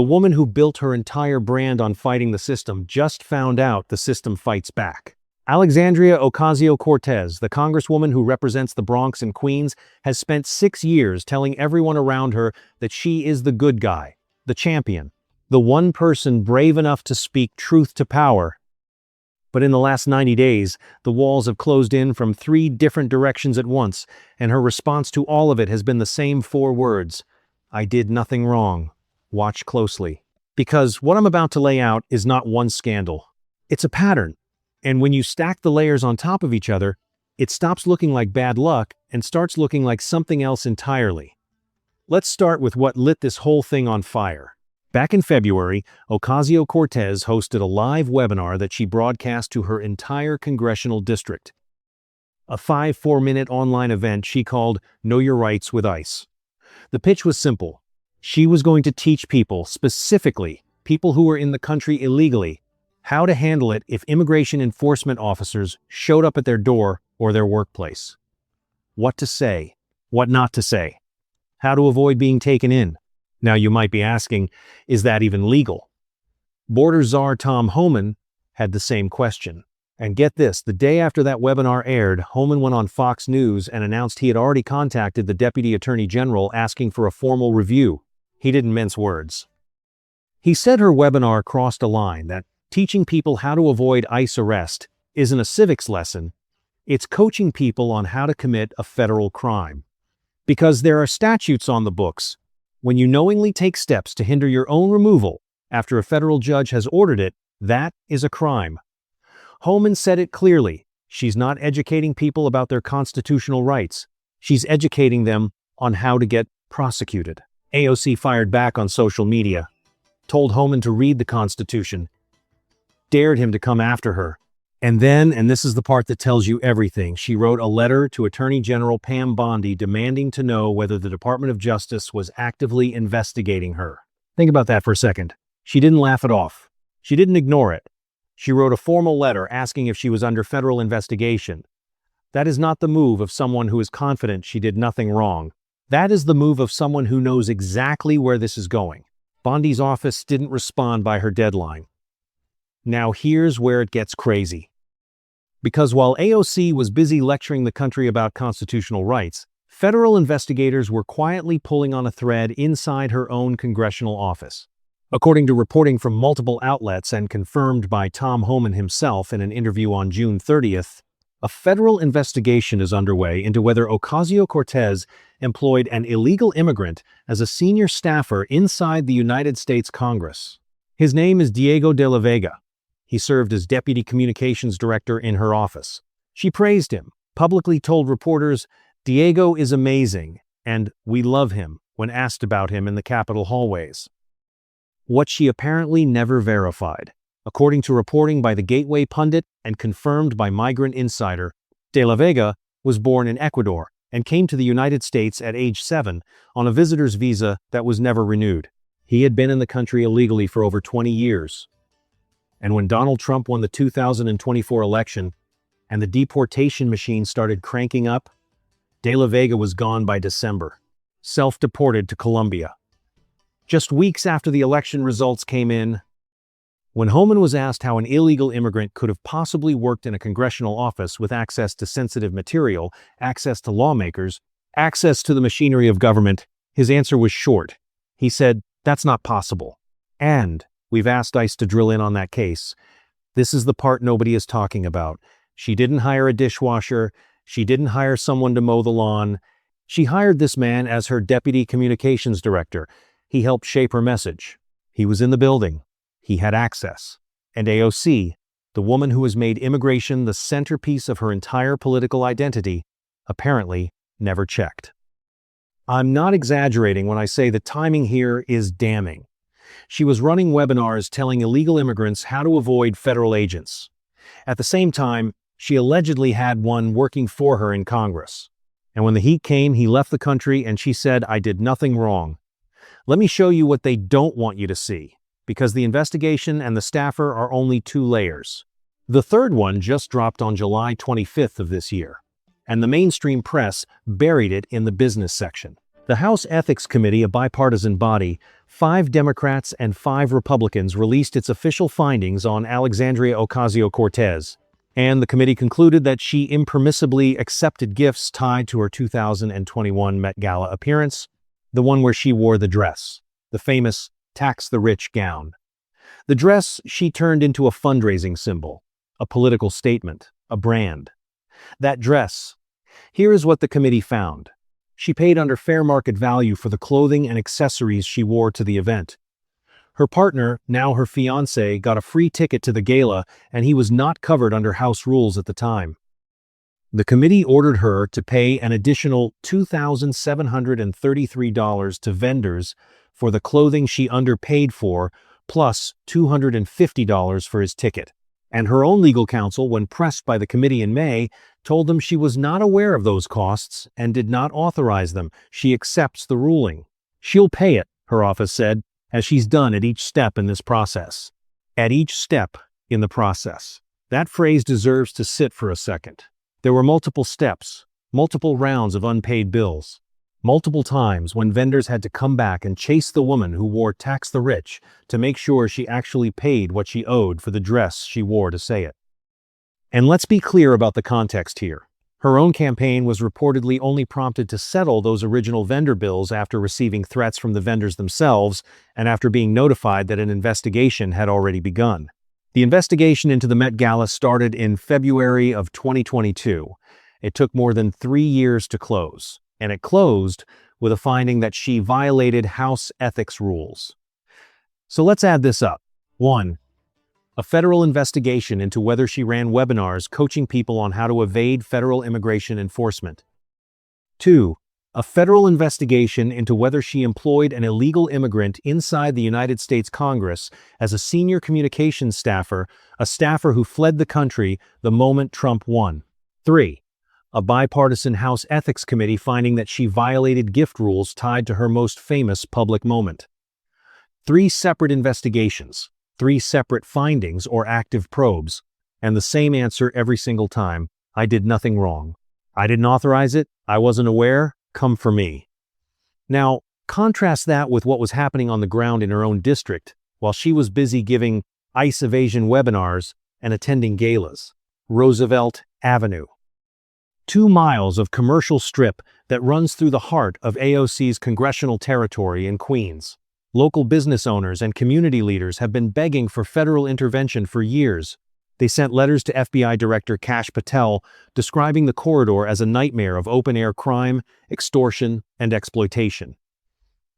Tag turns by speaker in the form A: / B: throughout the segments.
A: The woman who built her entire brand on fighting the system just found out the system fights back. Alexandria Ocasio-Cortez, the congresswoman who represents the Bronx and Queens, has spent 6 years telling everyone around her that she is the good guy, the champion, the one person brave enough to speak truth to power. But in the last 90 days, the walls have closed in from 3 different directions at once, and her response to all of it has been the same 4 words: I did nothing wrong. Watch closely. Because what I'm about to lay out is not one scandal. It's a pattern. And when you stack the layers on top of each other, it stops looking like bad luck and starts looking like something else entirely. Let's start with what lit this whole thing on fire. Back in February, Ocasio-Cortez hosted a live webinar that she broadcast to her entire congressional district. A 4-minute online event she called Know Your Rights with ICE. The pitch was simple. She was going to teach people, specifically people who were in the country illegally, how to handle it if immigration enforcement officers showed up at their door or their workplace. What to say, what not to say, how to avoid being taken in. Now you might be asking, is that even legal? Border czar Tom Homan had the same question. And get this, the day after that webinar aired, Homan went on Fox News and announced he had already contacted the Deputy Attorney General asking for a formal review. He didn't mince words. He said her webinar crossed a line, that teaching people how to avoid ICE arrest isn't a civics lesson, it's coaching people on how to commit a federal crime. Because there are statutes on the books. When you knowingly take steps to hinder your own removal after a federal judge has ordered it, that is a crime. Homan said it clearly. She's not educating people about their constitutional rights. She's educating them on how to get prosecuted. AOC fired back on social media, told Homan to read the Constitution, dared him to come after her. And then, and this is the part that tells you everything, she wrote a letter to Attorney General Pam Bondi demanding to know whether the Department of Justice was actively investigating her. Think about that for a second. She didn't laugh it off. She didn't ignore it. She wrote a formal letter asking if she was under federal investigation. That is not the move of someone who is confident she did nothing wrong. That is the move of someone who knows exactly where this is going. Bondi's office didn't respond by her deadline. Now here's where it gets crazy. Because while AOC was busy lecturing the country about constitutional rights, federal investigators were quietly pulling on a thread inside her own congressional office. According to reporting from multiple outlets and confirmed by Tom Homan himself in an interview on June 30th, a federal investigation is underway into whether Ocasio-Cortez employed an illegal immigrant as a senior staffer inside the United States Congress. His name is Diego de la Vega. He served as Deputy Communications Director in her office. She praised him, publicly told reporters, "Diego is amazing, and we love him," when asked about him in the Capitol hallways. What she apparently never verified. According to reporting by the Gateway Pundit and confirmed by Migrant Insider, de la Vega was born in Ecuador and came to the United States at age 7 on a visitor's visa that was never renewed. He had been in the country illegally for over 20 years. And when Donald Trump won the 2024 election and the deportation machine started cranking up, de la Vega was gone by December, self-deported to Colombia. Just weeks after the election results came in, when Homan was asked how an illegal immigrant could have possibly worked in a congressional office with access to sensitive material, access to lawmakers, access to the machinery of government, his answer was short. He said, "That's not possible. And we've asked ICE to drill in on that case. This is the part nobody is talking about. She didn't hire a dishwasher. She didn't hire someone to mow the lawn. She hired this man as her Deputy Communications Director. He helped shape her message. He was in the building. He had access." And AOC, the woman who has made immigration the centerpiece of her entire political identity, apparently never checked. I'm not exaggerating when I say the timing here is damning. She was running webinars telling illegal immigrants how to avoid federal agents. At the same time, she allegedly had one working for her in Congress. And when the heat came, he left the country and she said, "I did nothing wrong." Let me show you what they don't want you to see, because the investigation and the staffer are only 2 layers. The third one just dropped on July 25th of this year, and the mainstream press buried it in the business section. The House Ethics Committee, a bipartisan body, 5 Democrats and 5 Republicans, released its official findings on Alexandria Ocasio-Cortez, and the committee concluded that she impermissibly accepted gifts tied to her 2021 Met Gala appearance, the one where she wore the dress, the famous Tax the Rich gown. The dress she turned into a fundraising symbol, a political statement, a brand. That dress. Here is what the committee found. She paid under fair market value for the clothing and accessories she wore to the event. Her partner, now her fiancé, got a free ticket to the gala, and he was not covered under house rules at the time. The committee ordered her to pay an additional $2,733 to vendors for the clothing she underpaid for, plus $250 for his ticket. And her own legal counsel, when pressed by the committee in May, told them she was not aware of those costs and did not authorize them. She accepts the ruling. She'll pay it, her office said, as she's done at each step in this process. At each step in the process. That phrase deserves to sit for a second. There were multiple steps, multiple rounds of unpaid bills, multiple times when vendors had to come back and chase the woman who wore Tax the Rich to make sure she actually paid what she owed for the dress she wore to say it. And let's be clear about the context here. Her own campaign was reportedly only prompted to settle those original vendor bills after receiving threats from the vendors themselves and after being notified that an investigation had already begun. The investigation into the Met Gala started in February of 2022. It took more than 3 years to close, and it closed with a finding that she violated House ethics rules. So let's add this up. 1. A federal investigation into whether she ran webinars coaching people on how to evade federal immigration enforcement. 2. A federal investigation into whether she employed an illegal immigrant inside the United States Congress as a senior communications staffer, a staffer who fled the country the moment Trump won. 3. A bipartisan House Ethics Committee finding that she violated gift rules tied to her most famous public moment. 3 separate investigations, 3 separate findings or active probes, and the same answer every single time: I did nothing wrong. I didn't authorize it. I wasn't aware. Come for me. Now, contrast that with what was happening on the ground in her own district while she was busy giving ICE evasion webinars and attending galas. Roosevelt Avenue. 2 miles of commercial strip that runs through the heart of AOC's congressional territory in Queens. Local business owners and community leaders have been begging for federal intervention for years. They sent letters to FBI Director Kash Patel describing the corridor as a nightmare of open-air crime, extortion, and exploitation.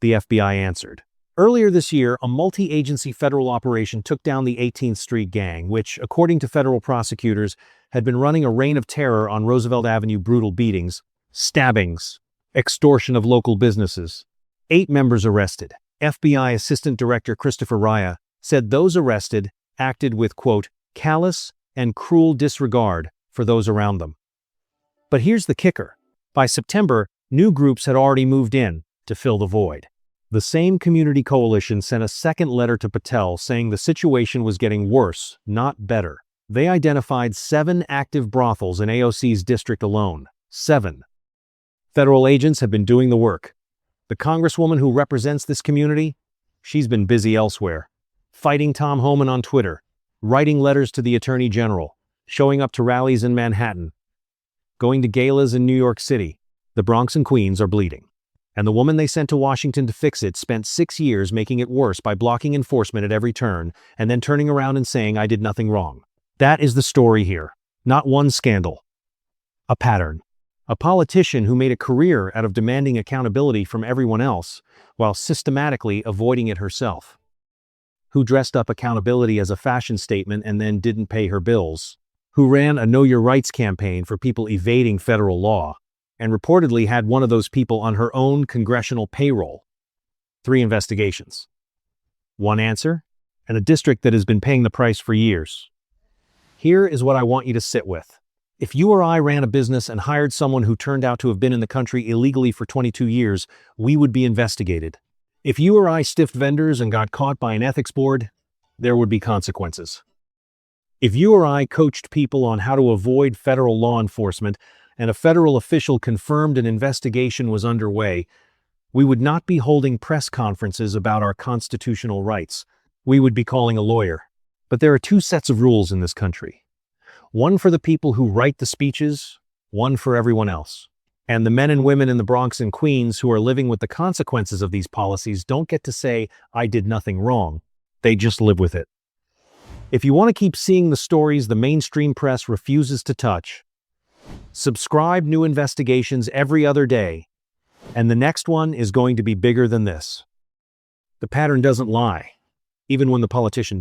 A: The FBI answered. Earlier this year, a multi-agency federal operation took down the 18th Street Gang, which, according to federal prosecutors, had been running a reign of terror on Roosevelt Avenue: brutal beatings, stabbings, extortion of local businesses. 8 members arrested. FBI Assistant Director Christopher Raya said those arrested acted with, quote, callous and cruel disregard for those around them. But here's the kicker. By September, new groups had already moved in to fill the void. The same community coalition sent a second letter to Patel saying the situation was getting worse, not better. They identified 7 active brothels in AOC's district alone. 7. Federal agents have been doing the work. The congresswoman who represents this community, she's been busy elsewhere, fighting Tom Homan on Twitter, writing letters to the Attorney General, showing up to rallies in Manhattan, going to galas in New York City. The Bronx and Queens are bleeding. And the woman they sent to Washington to fix it spent 6 years making it worse by blocking enforcement at every turn and then turning around and saying, I did nothing wrong. That is the story here. Not one scandal. A pattern. A politician who made a career out of demanding accountability from everyone else while systematically avoiding it herself. Who dressed up accountability as a fashion statement and then didn't pay her bills. Who ran a Know Your Rights campaign for people evading federal law and reportedly had one of those people on her own congressional payroll. 3 investigations. 1 answer, and a district that has been paying the price for years. Here is what I want you to sit with. If you or I ran a business and hired someone who turned out to have been in the country illegally for 22 years, we would be investigated. If you or I stiffed vendors and got caught by an ethics board, there would be consequences. If you or I coached people on how to avoid federal law enforcement and a federal official confirmed an investigation was underway, We would not be holding press conferences about our constitutional rights. We would be calling a lawyer. But there are two sets of rules in this country. One for the people who write the speeches, one for everyone else. And the men and women in the Bronx and Queens who are living with the consequences of these policies don't get to say, "I did nothing wrong." They just live with it. If you want to keep seeing the stories the mainstream press refuses to touch, subscribe. New investigations every other day. And the next one is going to be bigger than this. The pattern doesn't lie, even when the politician does.